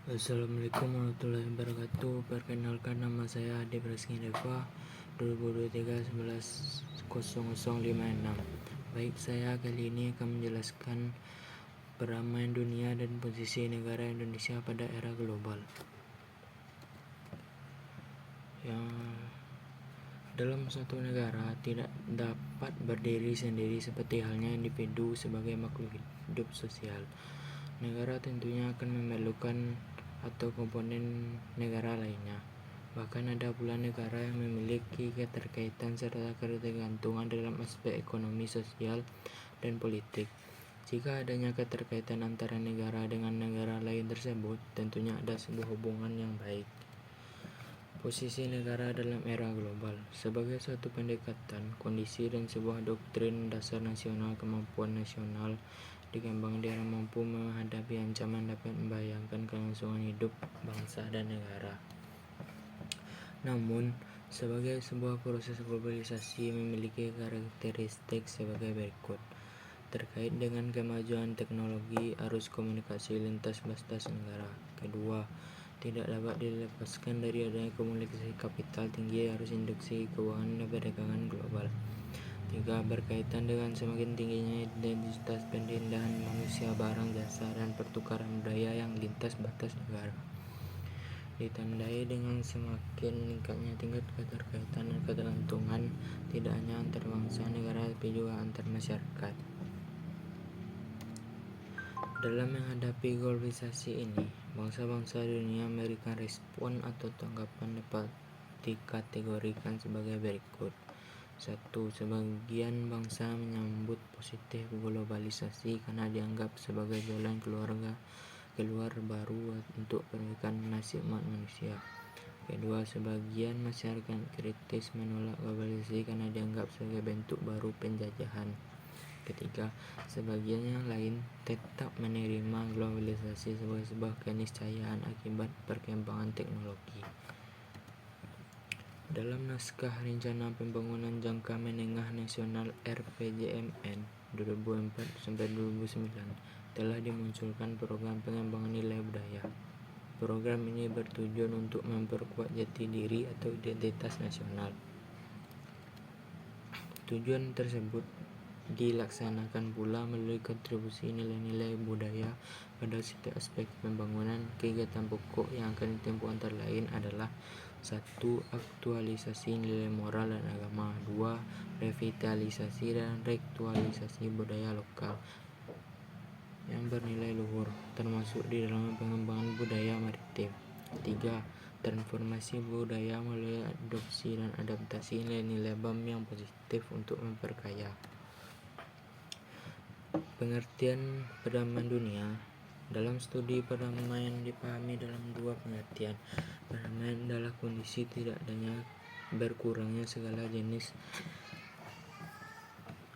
Assalamualaikum warahmatullahi wabarakatuh. Perkenalkan, nama saya Ade Rizky Deva, 2023-11-0056. Baik, saya kali ini akan menjelaskan peramaian dunia dan posisi negara Indonesia pada era global. Yang dalam suatu negara tidak dapat berdiri sendiri seperti halnya individu sebagai makhluk hidup sosial. Negara tentunya akan memerlukan atau komponen negara lainnya. Bahkan ada pula negara yang memiliki keterkaitan serta ketergantungan dalam aspek ekonomi, sosial, dan politik. Jika adanya keterkaitan antara negara dengan negara lain tersebut, tentunya ada sebuah hubungan yang baik. Posisi negara dalam era global sebagai suatu pendekatan, kondisi, dan sebuah doktrin dasar nasional. Kemampuan nasional dikembangkan dengan mampu menghadapi ancaman dapat membahayakan kelangsungan hidup bangsa dan negara. Namun, sebagai sebuah proses globalisasi memiliki karakteristik sebagai berikut. Terkait dengan kemajuan teknologi, arus komunikasi lintas batas negara. Kedua, tidak dapat dilepaskan dari adanya komunikasi kapital tinggi, arus induksi keuangan dan perdagangan global. Tiga, berkaitan dengan semakin tingginya identitas pindahan manusia, barang, jasa, dan pertukaran budaya yang lintas batas negara. Ditandai dengan semakin meningkatnya tingkat keterkaitan dan ketergantungan tidak hanya antar bangsa negara tapi juga antar masyarakat. Dalam menghadapi globalisasi ini, bangsa-bangsa dunia memberikan respon atau tanggapan dapat dikategorikan sebagai berikut. 1. Sebagian bangsa menyambut positif globalisasi karena dianggap sebagai jalan keluar baru untuk perbaikan nasib umat manusia. Kedua, sebagian masyarakat kritis menolak globalisasi karena dianggap sebagai bentuk baru penjajahan. Ketiga, sebagian yang lain tetap menerima globalisasi sebagai sebuah keniscayaan akibat perkembangan teknologi. Dalam naskah Rencana Pembangunan Jangka Menengah Nasional (RPJMN) 2004-2009 telah dimunculkan program pengembangan nilai budaya. Program ini bertujuan untuk memperkuat jati diri atau identitas nasional. Tujuan tersebut dilaksanakan pula melalui kontribusi nilai-nilai budaya pada setiap aspek pembangunan. Kegiatan pokok yang akan ditempuh antara lain adalah 1. Aktualisasi nilai moral dan agama. 2. Revitalisasi dan reaktualisasi budaya lokal yang bernilai luhur, termasuk di dalam pengembangan budaya maritim. 3. Transformasi budaya melalui adopsi dan adaptasi nilai-nilai BAM yang positif untuk memperkaya. Pengertian perdamaian dunia. Dalam studi perdamaian dipahami dalam dua pengertian. Perdamaian adalah kondisi tidak adanya berkurangnya segala jenis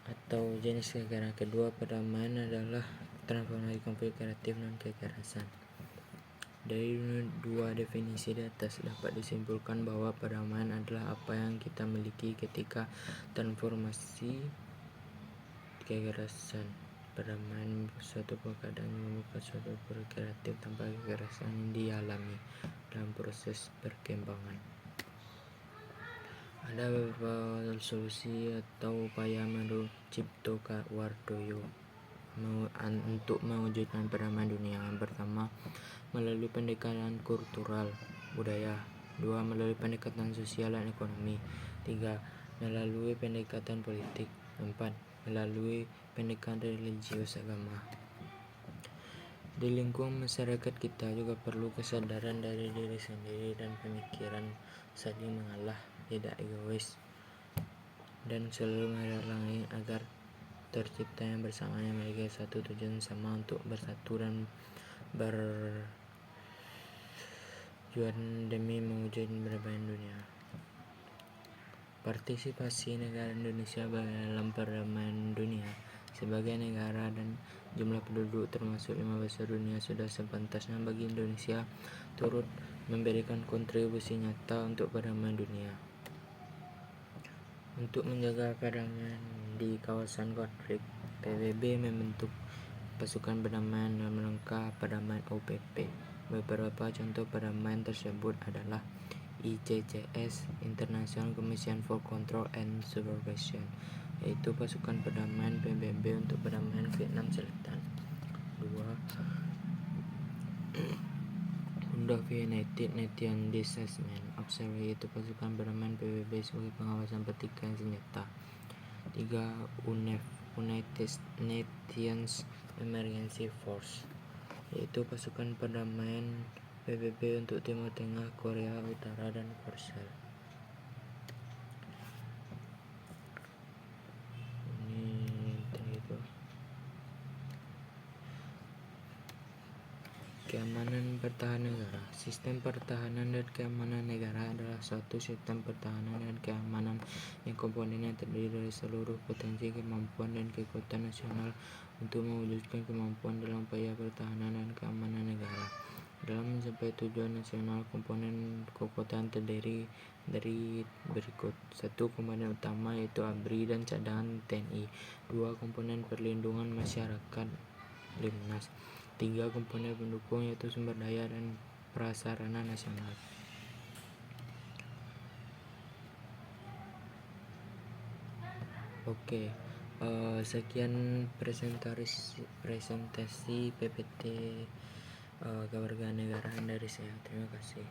atau jenis kekerasan. Kedua, perdamaian adalah transformasi konflik kreatif dan kekerasan. Dari dua definisi di atas dapat disimpulkan bahwa perdamaian adalah apa yang kita miliki ketika transformasi kekerasan. Perdamaian suatu keadaan yang membuka suatu proses kreatif tanpa kekerasan yang dialami dalam proses perkembangan. Ada beberapa solusi atau upaya menurut Cipto Wardoyo untuk mewujudkan perdamaian dunia. Yang pertama, melalui pendekatan kultural budaya. 2. Melalui pendekatan sosial dan ekonomi. 3. Melalui pendekatan politik. 4. Melalui pendekatan religius agama. Di lingkungan masyarakat kita juga perlu kesadaran dari diri sendiri dan pemikiran saling mengalah, tidak egois, dan selalu melihat orang lain agar tercipta yang bersamaan yang memiliki satu tujuan sama untuk bersatu dan berjuang demi mewujudkan perdamaian dunia. Partisipasi negara Indonesia dalam perdamaian dunia. Sebagai negara dan jumlah penduduk termasuk 5 besar dunia, sudah sepantasnya bagi Indonesia turut memberikan kontribusi nyata untuk perdamaian dunia. Untuk menjaga perdamaian di kawasan konflik, PBB membentuk pasukan perdamaian dalam rangka perdamaian OPP Beberapa contoh perdamaian tersebut adalah ICCS, International Commission for Control and Supervision, yaitu pasukan perdamaian PBB untuk perdamaian Vietnam Selatan. 2. United Nations Disarmament Observatory, yaitu pasukan perdamaian PBB sebagai pengawasan pertikaian senjata. 3. United Nations Emergency Force, yaitu pasukan perdamaian PBB untuk Timur Tengah, Korea Utara, dan Korsel. Keamanan pertahanan negara. Sistem pertahanan dan keamanan negara adalah suatu sistem pertahanan dan keamanan yang komponennya terdiri dari seluruh potensi, kemampuan, dan kekuatan nasional untuk mewujudkan kemampuan dalam upaya pertahanan dan keamanan negara. Dalam mencapai tujuan nasional, komponen kekuatan terdiri dari berikut: 1. Komponen utama, yaitu ABRI dan cadangan TNI. 2. Komponen perlindungan masyarakat Limnas. 3. Komponen pendukung, yaitu sumber daya dan prasarana nasional. Oke, sekian presentasi PPT kewarganegaraan dari saya. Terima kasih.